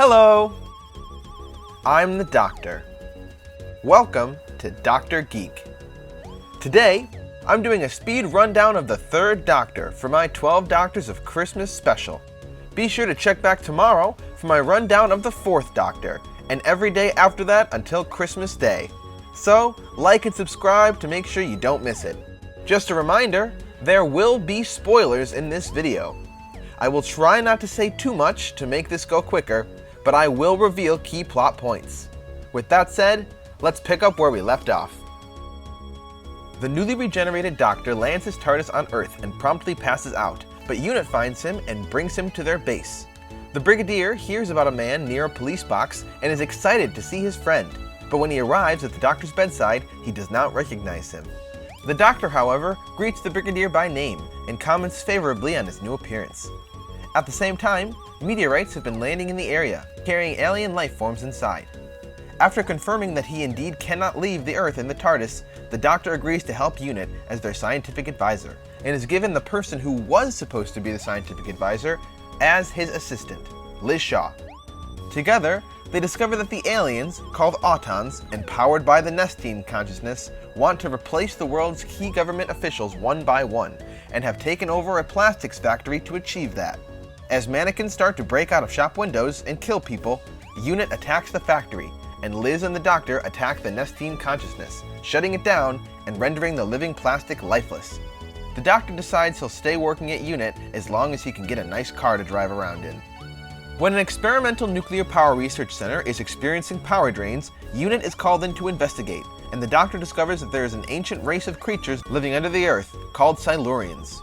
Hello! I'm the Doctor. Welcome to DoctorGeek. Today, I'm doing a speed rundown of the 3rd Doctor for my 12 Doctors of Christmas special. Be sure to check back tomorrow for my rundown of the 4th Doctor, and every day after that until Christmas Day. So, like and subscribe to make sure you don't miss it. Just a reminder, there will be spoilers in this video. I will try not to say too much to make this go quicker, but I will reveal key plot points. With that said, let's pick up where we left off. The newly regenerated Doctor lands his TARDIS on Earth and promptly passes out, but UNIT finds him and brings him to their base. The Brigadier hears about a man near a police box and is excited to see his friend, but when he arrives at the Doctor's bedside, he does not recognize him. The Doctor, however, greets the Brigadier by name and comments favorably on his new appearance. At the same time, meteorites have been landing in the area, carrying alien life forms inside. After confirming that he indeed cannot leave the Earth in the TARDIS, the Doctor agrees to help UNIT as their scientific advisor, and is given the person who was supposed to be the scientific advisor as his assistant, Liz Shaw. Together, they discover that the aliens, called Autons and powered by the Nestine consciousness, want to replace the world's key government officials one by one, and have taken over a plastics factory to achieve that. As mannequins start to break out of shop windows and kill people, UNIT attacks the factory, and Liz and the Doctor attack the Nestine consciousness, shutting it down and rendering the living plastic lifeless. The Doctor decides he'll stay working at UNIT as long as he can get a nice car to drive around in. When an experimental nuclear power research center is experiencing power drains, UNIT is called in to investigate, and the Doctor discovers that there is an ancient race of creatures living under the Earth called Silurians.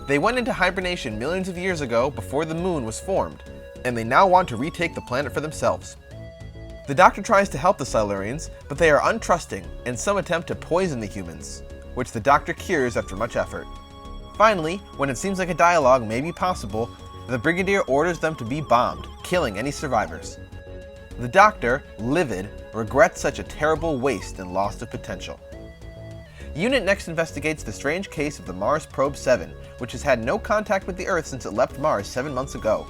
They went into hibernation millions of years ago before the moon was formed, and they now want to retake the planet for themselves. The Doctor tries to help the Silurians, but they are untrusting, and some attempt to poison the humans, which the Doctor cures after much effort. Finally, when it seems like a dialogue may be possible, the Brigadier orders them to be bombed, killing any survivors. The Doctor, livid, regrets such a terrible waste and loss of potential. UNIT next investigates the strange case of the Mars Probe 7, which has had no contact with the Earth since it left Mars 7 months ago.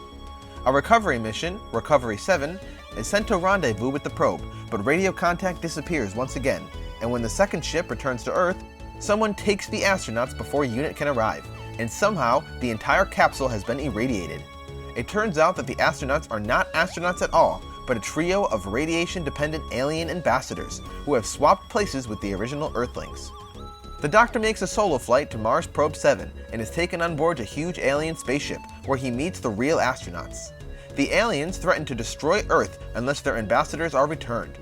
A recovery mission, Recovery 7, is sent to rendezvous with the probe, but radio contact disappears once again, and when the second ship returns to Earth, someone takes the astronauts before UNIT can arrive, and somehow the entire capsule has been irradiated. It turns out that the astronauts are not astronauts at all, but a trio of radiation-dependent alien ambassadors who have swapped places with the original Earthlings. The Doctor makes a solo flight to Mars Probe 7 and is taken on board a huge alien spaceship where he meets the real astronauts. The aliens threaten to destroy Earth unless their ambassadors are returned.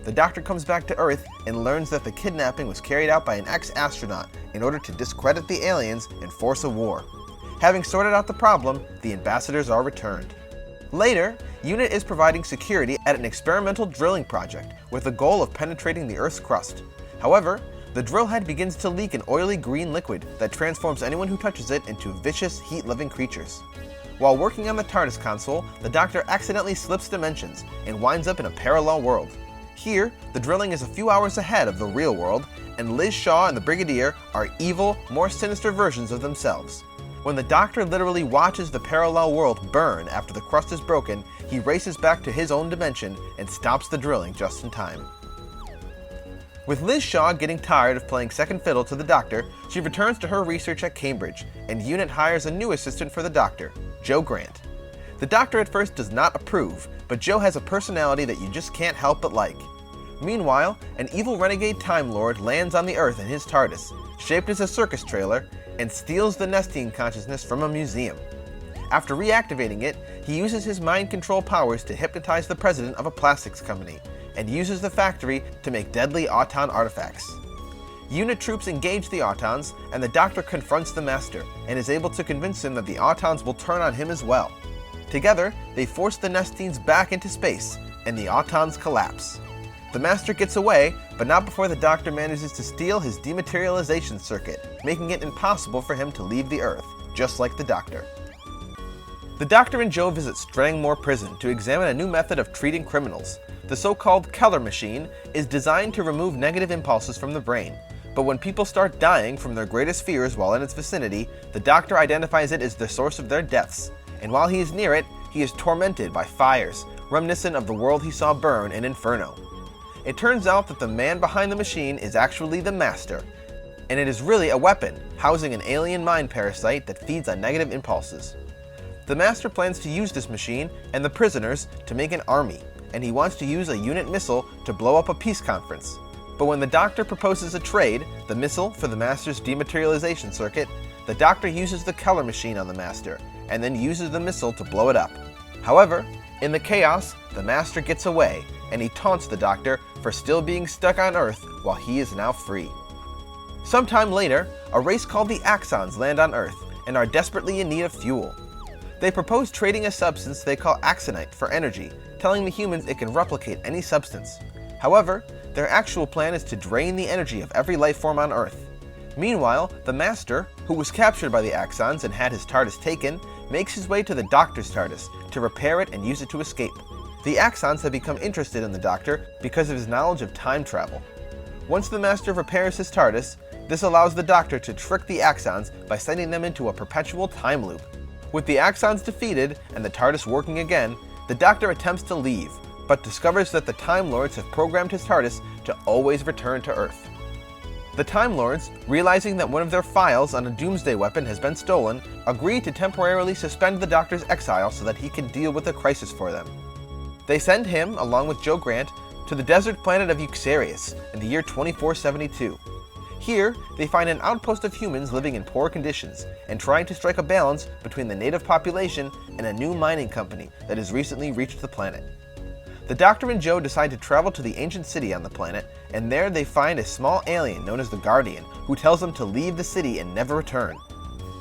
The Doctor comes back to Earth and learns that the kidnapping was carried out by an ex-astronaut in order to discredit the aliens and force a war. Having sorted out the problem, the ambassadors are returned. Later, UNIT is providing security at an experimental drilling project with the goal of penetrating the Earth's crust. However, the drill head begins to leak an oily green liquid that transforms anyone who touches it into vicious, heat-loving creatures. While working on the TARDIS console, the Doctor accidentally slips dimensions and winds up in a parallel world. Here, the drilling is a few hours ahead of the real world, and Liz Shaw and the Brigadier are evil, more sinister versions of themselves. When the Doctor literally watches the parallel world burn after the crust is broken, he races back to his own dimension and stops the drilling just in time. With Liz Shaw getting tired of playing second fiddle to the Doctor, she returns to her research at Cambridge, and UNIT hires a new assistant for the Doctor, Jo Grant. The Doctor at first does not approve, but Jo has a personality that you just can't help but like. Meanwhile, an evil renegade Time Lord lands on the Earth in his TARDIS, shaped as a circus trailer, and steals the Nestine consciousness from a museum. After reactivating it, he uses his mind control powers to hypnotize the president of a plastics company, and uses the factory to make deadly Auton artifacts. UNIT troops engage the Autons, and the Doctor confronts the Master, and is able to convince him that the Autons will turn on him as well. Together, they force the Nestines back into space, and the Autons collapse. The Master gets away, but not before the Doctor manages to steal his dematerialization circuit, making it impossible for him to leave the Earth, just like the Doctor. The Doctor and Jo visit Strangmore Prison to examine a new method of treating criminals. The so-called Keller machine is designed to remove negative impulses from the brain, but when people start dying from their greatest fears while in its vicinity, the Doctor identifies it as the source of their deaths, and while he is near it, he is tormented by fires, reminiscent of the world he saw burn in Inferno. It turns out that the man behind the machine is actually the Master, and it is really a weapon housing an alien mind parasite that feeds on negative impulses. The Master plans to use this machine and the prisoners to make an army, and he wants to use a unit missile to blow up a peace conference. But when the Doctor proposes a trade, the missile for the Master's dematerialization circuit, the Doctor uses the Keller machine on the Master, and then uses the missile to blow it up. However, in the chaos, the Master gets away, and he taunts the Doctor for still being stuck on Earth while he is now free. Sometime later, a race called the Axons land on Earth and are desperately in need of fuel. They propose trading a substance they call axonite for energy, telling the humans it can replicate any substance. However, their actual plan is to drain the energy of every life form on Earth. Meanwhile, the Master, who was captured by the Axons and had his TARDIS taken, makes his way to the Doctor's TARDIS to repair it and use it to escape. The Axons have become interested in the Doctor because of his knowledge of time travel. Once the Master repairs his TARDIS, this allows the Doctor to trick the Axons by sending them into a perpetual time loop. With the Axons defeated and the TARDIS working again, the Doctor attempts to leave, but discovers that the Time Lords have programmed his TARDIS to always return to Earth. The Time Lords, realizing that one of their files on a doomsday weapon has been stolen, agree to temporarily suspend the Doctor's exile so that he can deal with the crisis for them. They send him, along with Joe Grant, to the desert planet of Euxarius in the year 2472. Here, they find an outpost of humans living in poor conditions and trying to strike a balance between the native population and a new mining company that has recently reached the planet. The Doctor and Joe decide to travel to the ancient city on the planet, and there they find a small alien known as the Guardian, who tells them to leave the city and never return.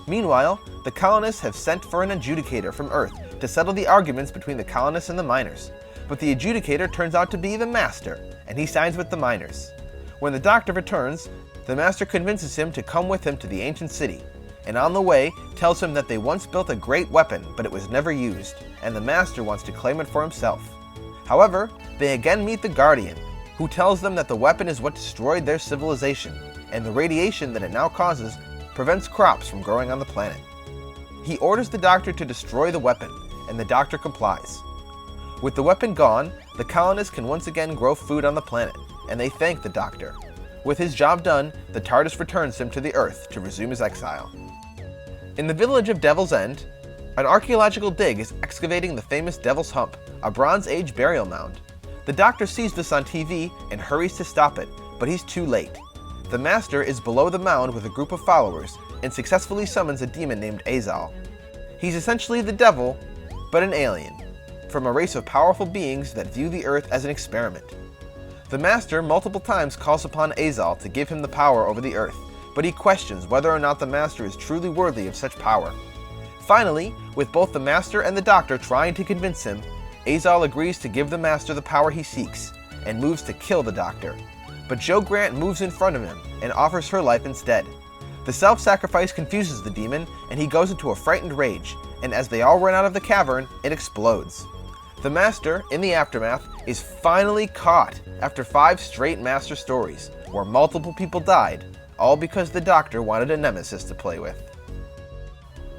Meanwhile, the colonists have sent for an adjudicator from Earth to settle the arguments between the colonists and the miners, but the adjudicator turns out to be the Master, and he sides with the miners. When the Doctor returns, the Master convinces him to come with him to the ancient city, and on the way tells him that they once built a great weapon, but it was never used, and the Master wants to claim it for himself. However, they again meet the Guardian, who tells them that the weapon is what destroyed their civilization, and the radiation that it now causes prevents crops from growing on the planet. He orders the Doctor to destroy the weapon, and the Doctor complies. With the weapon gone, the colonists can once again grow food on the planet, and they thank the Doctor. With his job done, the TARDIS returns him to the Earth to resume his exile. In the village of Devil's End, an archaeological dig is excavating the famous Devil's Hump, a Bronze Age burial mound. The Doctor sees this on TV and hurries to stop it, but he's too late. The Master is below the mound with a group of followers and successfully summons a demon named Azal. He's essentially the devil, but an alien, from a race of powerful beings that view the Earth as an experiment. The Master multiple times calls upon Azal to give him the power over the Earth, but he questions whether or not the Master is truly worthy of such power. Finally, with both the Master and the Doctor trying to convince him, Azal agrees to give the Master the power he seeks, and moves to kill the Doctor. But Joe Grant moves in front of him, and offers her life instead. The self-sacrifice confuses the demon, and he goes into a frightened rage, and as they all run out of the cavern, it explodes. The Master, in the aftermath, is finally caught after 5 straight Master stories, where multiple people died, all because the Doctor wanted a nemesis to play with.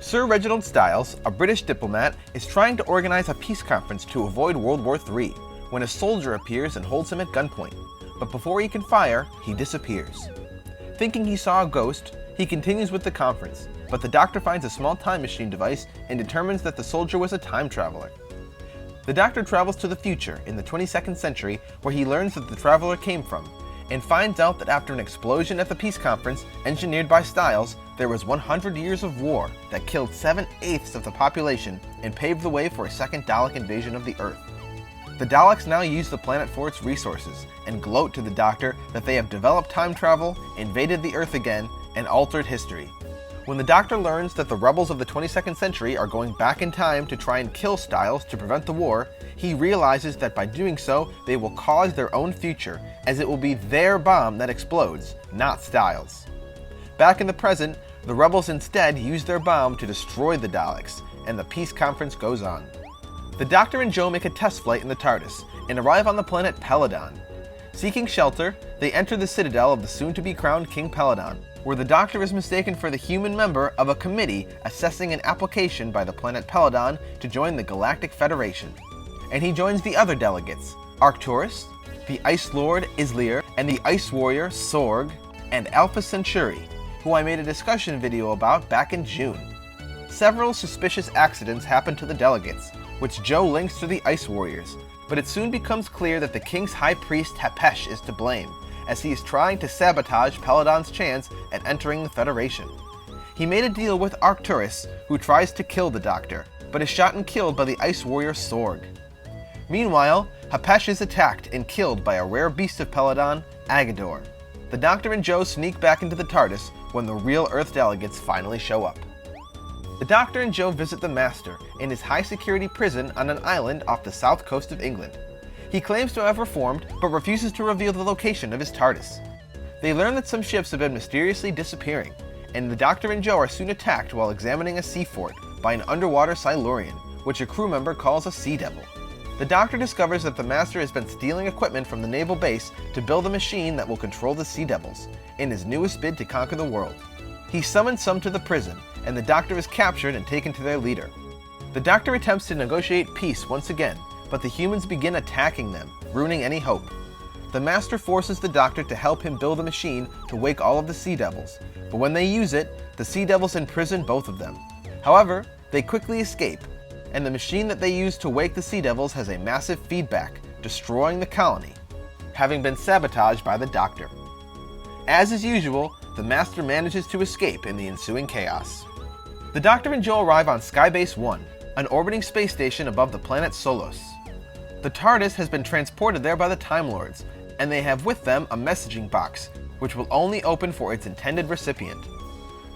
Sir Reginald Styles, a British diplomat, is trying to organize a peace conference to avoid World War III, when a soldier appears and holds him at gunpoint. But before he can fire, he disappears. Thinking he saw a ghost, he continues with the conference, but the Doctor finds a small time machine device and determines that the soldier was a time traveler. The Doctor travels to the future in the 22nd century, where he learns that the traveler came from, and finds out that after an explosion at the peace conference engineered by Styles, there was 100 years of war that killed 7/8 of the population and paved the way for a second Dalek invasion of the Earth. The Daleks now use the planet for its resources, and gloat to the Doctor that they have developed time travel, invaded the Earth again, and altered history. When the Doctor learns that the rebels of the 22nd century are going back in time to try and kill Styles to prevent the war, he realizes that by doing so, they will cause their own future, as it will be their bomb that explodes, not Styles. Back in the present, the rebels instead use their bomb to destroy the Daleks, and the peace conference goes on. The Doctor and Joe make a test flight in the TARDIS, and arrive on the planet Peladon. Seeking shelter, they enter the citadel of the soon-to-be-crowned King Peladon, where the Doctor is mistaken for the human member of a committee assessing an application by the planet Peladon to join the Galactic Federation. And he joins the other delegates, Arcturus, the Ice Lord Islier, and the Ice Warrior Sorg, and Alpha Centauri, who I made a discussion video about back in June. Several suspicious accidents happen to the delegates, which Joe links to the Ice Warriors, but it soon becomes clear that the King's High Priest Hapesh is to blame, as he is trying to sabotage Peladon's chance at entering the Federation. He made a deal with Arcturus, who tries to kill the Doctor, but is shot and killed by the Ice Warrior Sorg. Meanwhile, Hapesh is attacked and killed by a rare beast of Peladon, Agador. The Doctor and Joe sneak back into the TARDIS when the real Earth delegates finally show up. The Doctor and Joe visit the Master in his high-security prison on an island off the south coast of England. He claims to have reformed, but refuses to reveal the location of his TARDIS. They learn that some ships have been mysteriously disappearing, and the Doctor and Joe are soon attacked while examining a sea fort by an underwater Silurian, which a crew member calls a Sea Devil. The Doctor discovers that the Master has been stealing equipment from the naval base to build a machine that will control the Sea Devils, in his newest bid to conquer the world. He summons some to the prison, and the Doctor is captured and taken to their leader. The Doctor attempts to negotiate peace once again, but the humans begin attacking them, ruining any hope. The Master forces the Doctor to help him build a machine to wake all of the Sea Devils, but when they use it, the Sea Devils imprison both of them. However, they quickly escape, and the machine that they use to wake the Sea Devils has a massive feedback, destroying the colony, having been sabotaged by the Doctor. As is usual, the Master manages to escape in the ensuing chaos. The Doctor and Joe arrive on Skybase 1, an orbiting space station above the planet Solos. The TARDIS has been transported there by the Time Lords, and they have with them a messaging box, which will only open for its intended recipient.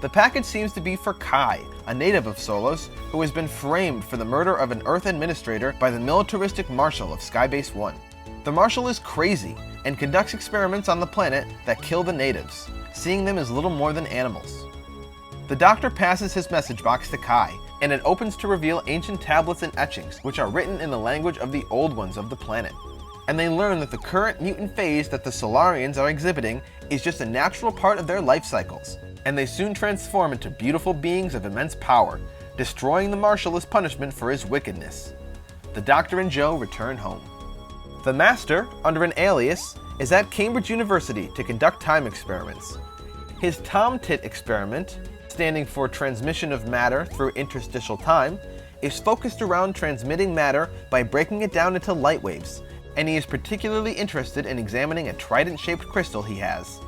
The package seems to be for Kai, a native of Solos, who has been framed for the murder of an Earth administrator by the militaristic Marshal of Skybase 1. The Marshal is crazy, and conducts experiments on the planet that kill the natives, seeing them as little more than animals. The Doctor passes his message box to Kai, and it opens to reveal ancient tablets and etchings, which are written in the language of the Old Ones of the planet. And they learn that the current mutant phase that the Silurians are exhibiting is just a natural part of their life cycles, and they soon transform into beautiful beings of immense power, destroying the Marshal as punishment for his wickedness. The Doctor and Joe return home. The Master, under an alias, is at Cambridge University to conduct time experiments. His Tom-Tit experiment, standing for transmission of matter through interstitial time, is focused around transmitting matter by breaking it down into light waves, and he is particularly interested in examining a trident-shaped crystal he has,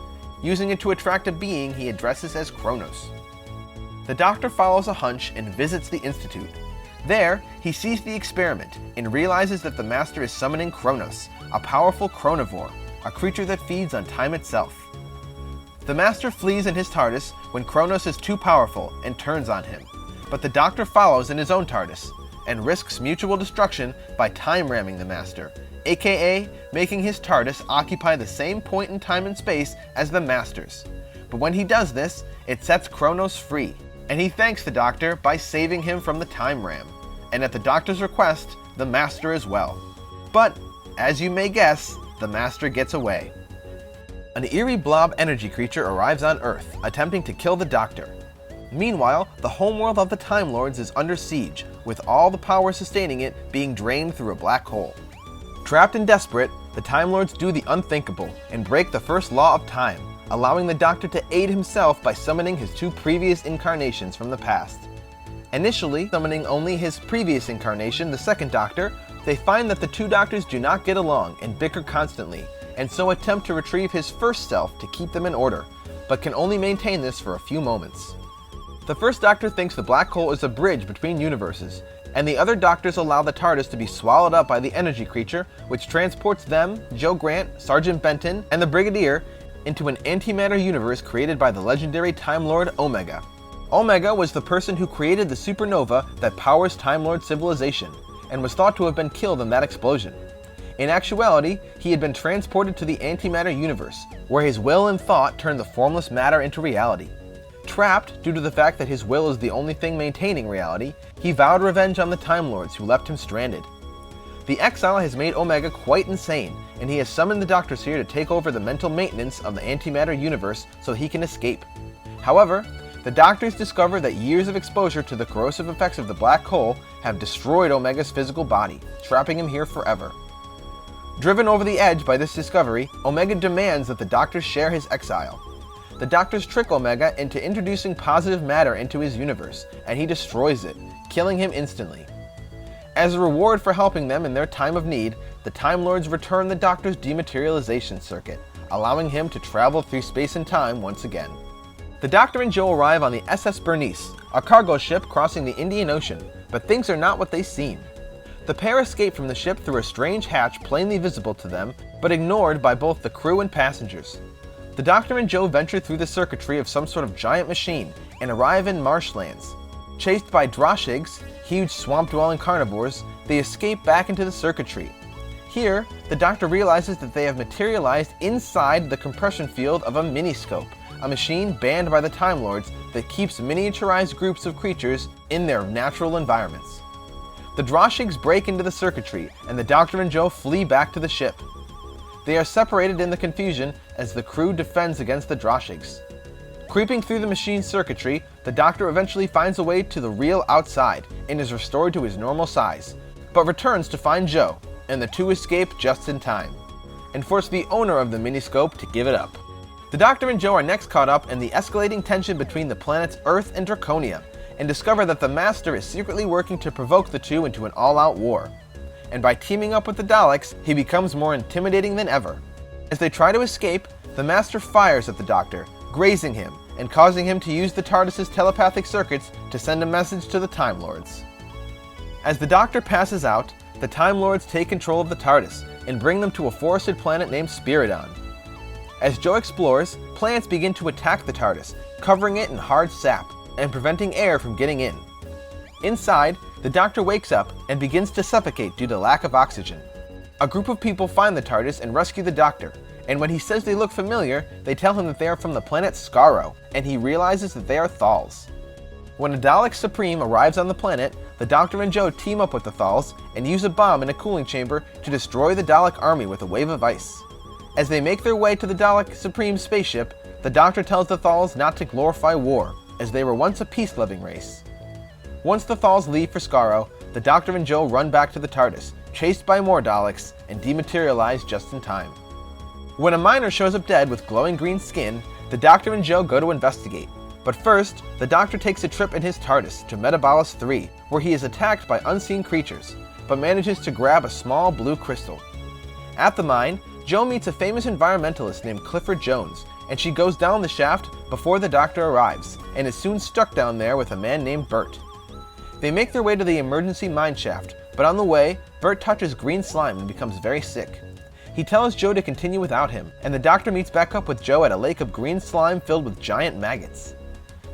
using it to attract a being he addresses as Kronos. The Doctor follows a hunch and visits the Institute. There, he sees the experiment and realizes that the Master is summoning Kronos, a powerful chronivore, a creature that feeds on time itself. The Master flees in his TARDIS when Kronos is too powerful and turns on him, but the Doctor follows in his own TARDIS and risks mutual destruction by time ramming the Master, aka making his TARDIS occupy the same point in time and space as the Master's. But when he does this, it sets Kronos free, and he thanks the Doctor by saving him from the time ram, and at the Doctor's request, the Master as well. But, as you may guess, the Master gets away. An eerie blob energy creature arrives on Earth, attempting to kill the Doctor. Meanwhile, the homeworld of the Time Lords is under siege, with all the power sustaining it being drained through a black hole. Trapped and desperate, the Time Lords do the unthinkable and break the first law of time, allowing the Doctor to aid himself by summoning his two previous incarnations from the past. Initially summoning only his previous incarnation, the second Doctor, they find that the two Doctors do not get along and bicker constantly, and so attempt to retrieve his first self to keep them in order, but can only maintain this for a few moments. The first Doctor thinks the black hole is a bridge between universes, and the other Doctors allow the TARDIS to be swallowed up by the energy creature, which transports them, Joe Grant, Sergeant Benton, and the Brigadier into an antimatter universe created by the legendary Time Lord Omega. Omega was the person who created the supernova that powers Time Lord civilization, and was thought to have been killed in that explosion. In actuality, he had been transported to the antimatter universe, where his will and thought turned the formless matter into reality. Trapped due to the fact that his will is the only thing maintaining reality, he vowed revenge on the Time Lords who left him stranded. The exile has made Omega quite insane, and he has summoned the Doctors here to take over the mental maintenance of the antimatter universe so he can escape. However, the Doctors discover that years of exposure to the corrosive effects of the black hole have destroyed Omega's physical body, trapping him here forever. Driven over the edge by this discovery, Omega demands that the Doctors share his exile. The Doctors trick Omega into introducing positive matter into his universe, and he destroys it, killing him instantly. As a reward for helping them in their time of need, the Time Lords return the Doctor's dematerialization circuit, allowing him to travel through space and time once again. The Doctor and Jo arrive on the SS Bernice, a cargo ship crossing the Indian Ocean, but things are not what they seem. The pair escape from the ship through a strange hatch plainly visible to them, but ignored by both the crew and passengers. The Doctor and Jo venture through the circuitry of some sort of giant machine and arrive in marshlands. Chased by droshigs, huge swamp-dwelling carnivores, they escape back into the circuitry. Here, the Doctor realizes that they have materialized inside the compression field of a miniscope, a machine banned by the Time Lords that keeps miniaturized groups of creatures in their natural environments. The droshigs break into the circuitry, and the Doctor and Jo flee back to the ship. They are separated in the confusion as the crew defends against the droshigs. Creeping through the machine's circuitry, the Doctor eventually finds a way to the real outside and is restored to his normal size, but returns to find Jo, and the two escape just in time, and force the owner of the miniscope to give it up. The Doctor and Jo are next caught up in the escalating tension between the planets Earth and Draconia, and discover that the Master is secretly working to provoke the two into an all-out war. And by teaming up with the Daleks, he becomes more intimidating than ever. As they try to escape, the Master fires at the Doctor, grazing him, and causing him to use the TARDIS's telepathic circuits to send a message to the Time Lords. As the Doctor passes out, the Time Lords take control of the TARDIS, and bring them to a forested planet named Spearhead. As Jo explores, plants begin to attack the TARDIS, covering it in hard sap, and preventing air from getting in. Inside, the Doctor wakes up and begins to suffocate due to lack of oxygen. A group of people find the TARDIS and rescue the Doctor, and when he says they look familiar, they tell him that they are from the planet Skaro, and he realizes that they are Thals. When a Dalek Supreme arrives on the planet, the Doctor and Jo team up with the Thals and use a bomb in a cooling chamber to destroy the Dalek army with a wave of ice. As they make their way to the Dalek Supreme's spaceship, the Doctor tells the Thals not to glorify war, as they were once a peace-loving race. Once the Thals leave for Skaro, the Doctor and Jo run back to the TARDIS, chased by more Daleks, and dematerialize just in time. When a miner shows up dead with glowing green skin, the Doctor and Jo go to investigate. But first, the Doctor takes a trip in his TARDIS to Metabolus 3, where he is attacked by unseen creatures, but manages to grab a small blue crystal. At the mine, Jo meets a famous environmentalist named Clifford Jones, and she goes down the shaft before the Doctor arrives, and is soon stuck down there with a man named Bert. They make their way to the emergency mine shaft, but on the way, Bert touches green slime and becomes very sick. He tells Jo to continue without him, and the Doctor meets back up with Jo at a lake of green slime filled with giant maggots.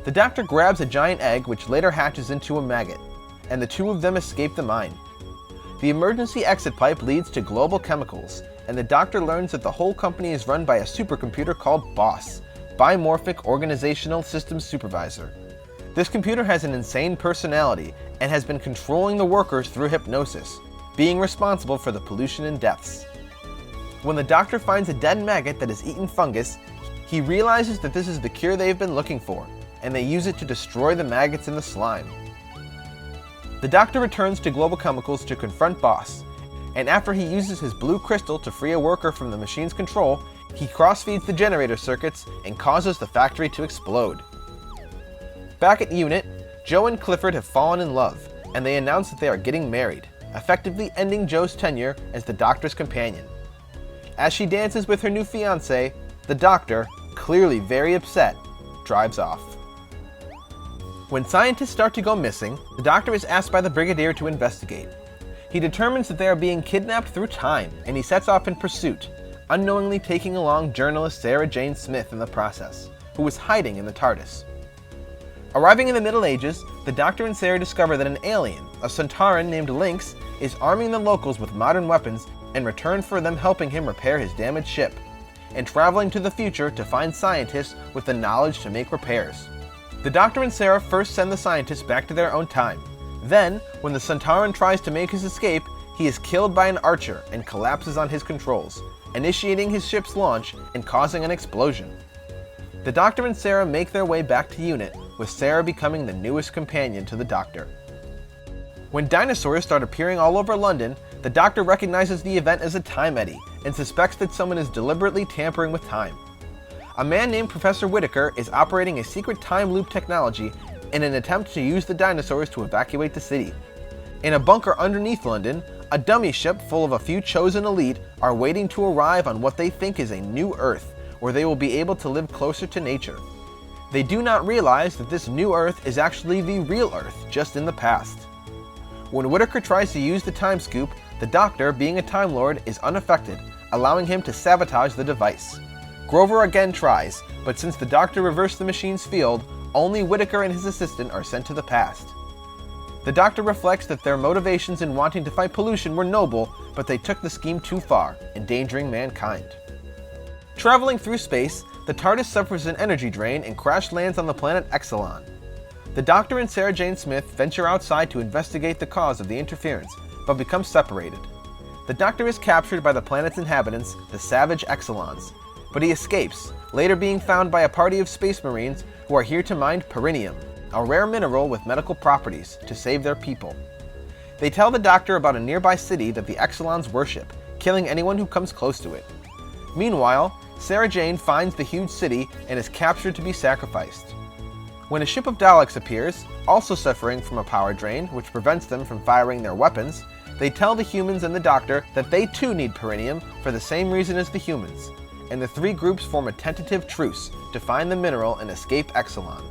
The Doctor grabs a giant egg which later hatches into a maggot, and the two of them escape the mine. The emergency exit pipe leads to Global Chemicals, and the Doctor learns that the whole company is run by a supercomputer called BOSS, Bimorphic Organizational Systems Supervisor. This computer has an insane personality and has been controlling the workers through hypnosis, being responsible for the pollution and deaths. When the Doctor finds a dead maggot that has eaten fungus, he realizes that this is the cure they've been looking for, and they use it to destroy the maggots in the slime. The Doctor returns to Global Chemicals to confront Boss, and after he uses his blue crystal to free a worker from the machine's control, he cross-feeds the generator circuits and causes the factory to explode. Back at Unit, Jo and Clifford have fallen in love, and they announce that they are getting married, effectively ending Jo's tenure as the Doctor's companion. As she dances with her new fiancé, the Doctor, clearly very upset, drives off. When scientists start to go missing, the Doctor is asked by the Brigadier to investigate. He determines that they are being kidnapped through time, and he sets off in pursuit, unknowingly taking along journalist Sarah Jane Smith in the process, who was hiding in the TARDIS. Arriving in the Middle Ages, the Doctor and Sarah discover that an alien, a Centauran named Lynx, is arming the locals with modern weapons in return for them helping him repair his damaged ship, and traveling to the future to find scientists with the knowledge to make repairs. The Doctor and Sarah first send the scientists back to their own time. Then, when the Centauran tries to make his escape, he is killed by an archer and collapses on his controls, initiating his ship's launch and causing an explosion. The Doctor and Sarah make their way back to Unit, with Sarah becoming the newest companion to the Doctor. When dinosaurs start appearing all over London, the Doctor recognizes the event as a time eddy and suspects that someone is deliberately tampering with time. A man named Professor Whitaker is operating a secret time loop technology in an attempt to use the dinosaurs to evacuate the city. In a bunker underneath London, a dummy ship full of a few chosen elite are waiting to arrive on what they think is a new Earth, where they will be able to live closer to nature. They do not realize that this new Earth is actually the real Earth, just in the past. When Whitaker tries to use the time scoop, the Doctor, being a Time Lord, is unaffected, allowing him to sabotage the device. Grover again tries, but since the Doctor reversed the machine's field, only Whitaker and his assistant are sent to the past. The Doctor reflects that their motivations in wanting to fight pollution were noble, but they took the scheme too far, endangering mankind. Traveling through space, the TARDIS suffers an energy drain and crash lands on the planet Exelon. The Doctor and Sarah Jane Smith venture outside to investigate the cause of the interference, but become separated. The Doctor is captured by the planet's inhabitants, the savage Exelons, but he escapes, later being found by a party of space marines who are here to mine perinium, a rare mineral with medical properties, to save their people. They tell the Doctor about a nearby city that the Exelons worship, killing anyone who comes close to it. Meanwhile, Sarah Jane finds the huge city and is captured to be sacrificed. When a ship of Daleks appears, also suffering from a power drain which prevents them from firing their weapons, they tell the humans and the Doctor that they too need perinium for the same reason as the humans, and the three groups form a tentative truce to find the mineral and escape Exelon.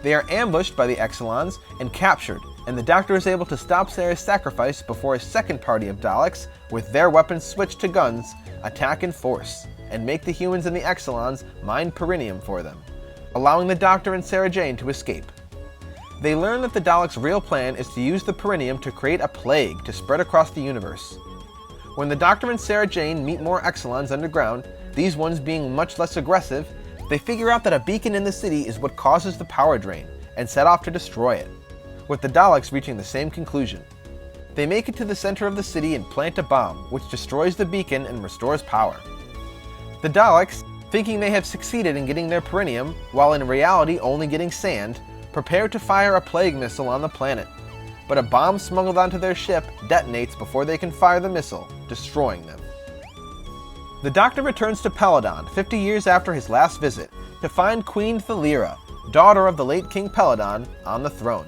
They are ambushed by the Exelons and captured, and the Doctor is able to stop Sarah's sacrifice before a second party of Daleks, with their weapons switched to guns, attack in force, and make the humans and the Exelons mine perinium for them, allowing the Doctor and Sarah Jane to escape. They learn that the Daleks' real plan is to use the perinium to create a plague to spread across the universe. When the Doctor and Sarah Jane meet more Exelons underground, these ones being much less aggressive, they figure out that a beacon in the city is what causes the power drain, and set off to destroy it, with the Daleks reaching the same conclusion. They make it to the center of the city and plant a bomb, which destroys the beacon and restores power. The Daleks, thinking they have succeeded in getting their perinium, while in reality only getting sand, prepare to fire a plague missile on the planet. But a bomb smuggled onto their ship detonates before they can fire the missile, destroying them. The Doctor returns to Peladon 50 years after his last visit to find Queen Thalira, daughter of the late King Peladon, on the throne.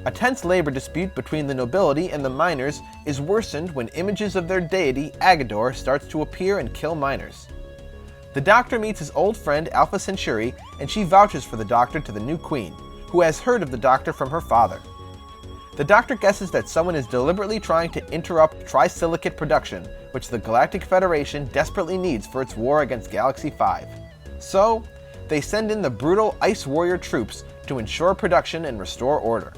A tense labor dispute between the nobility and the miners is worsened when images of their deity, Agador, starts to appear and kill miners. The Doctor meets his old friend Alpha Centauri, and she vouches for the Doctor to the new queen, who has heard of the Doctor from her father. The Doctor guesses that someone is deliberately trying to interrupt trisilicate production, which the Galactic Federation desperately needs for its war against Galaxy 5. So, they send in the brutal Ice Warrior troops to ensure production and restore order.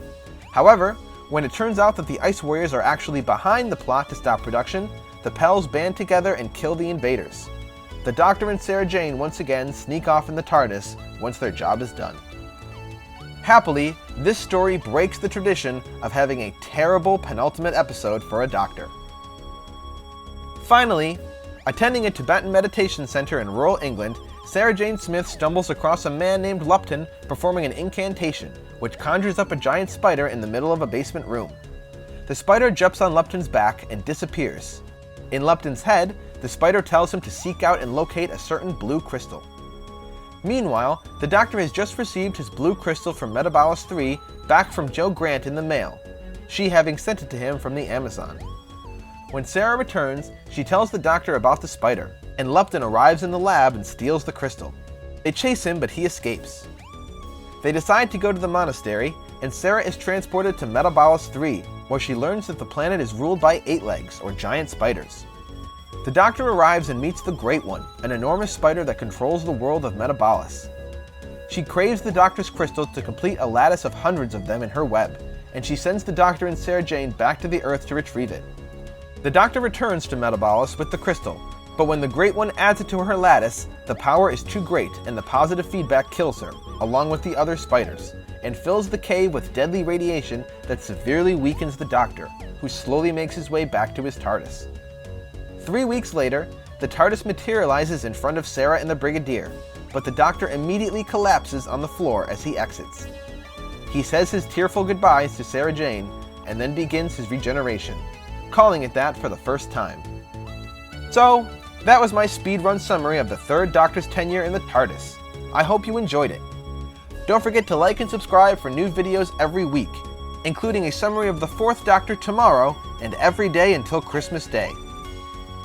However, when it turns out that the Ice Warriors are actually behind the plot to stop production, the Pels band together and kill the invaders. The Doctor and Sarah Jane once again sneak off in the TARDIS once their job is done. Happily, this story breaks the tradition of having a terrible penultimate episode for a Doctor. Finally, attending a Tibetan meditation center in rural England, Sarah Jane Smith stumbles across a man named Lupton performing an incantation, which conjures up a giant spider in the middle of a basement room. The spider jumps on Lupton's back and disappears. In Lupton's head, the spider tells him to seek out and locate a certain blue crystal. Meanwhile, the Doctor has just received his blue crystal from Metabolus 3 back from Jo Grant in the mail, she having sent it to him from the Amazon. When Sarah returns, she tells the Doctor about the spider, and Lupton arrives in the lab and steals the crystal. They chase him, but he escapes. They decide to go to the monastery, and Sarah is transported to Metabolus 3, where she learns that the planet is ruled by 8-legs, or giant spiders. The Doctor arrives and meets the Great One, an enormous spider that controls the world of Metabolus. She craves the Doctor's crystal to complete a lattice of hundreds of them in her web, and she sends the Doctor and Sarah Jane back to the Earth to retrieve it. The Doctor returns to Metabolus with the crystal, but when the Great One adds it to her lattice, the power is too great and the positive feedback kills her, along with the other spiders, and fills the cave with deadly radiation that severely weakens the Doctor, who slowly makes his way back to his TARDIS. 3 weeks later, the TARDIS materializes in front of Sarah and the Brigadier, but the Doctor immediately collapses on the floor as he exits. He says his tearful goodbyes to Sarah Jane and then begins his regeneration, calling it that for the first time. So, that was my speedrun summary of the third Doctor's tenure in the TARDIS. I hope you enjoyed it. Don't forget to like and subscribe for new videos every week, including a summary of the fourth Doctor tomorrow and every day until Christmas Day.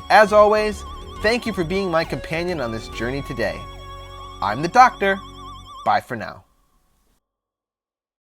As always, thank you for being my companion on this journey today. I'm the Doctor. Bye for now.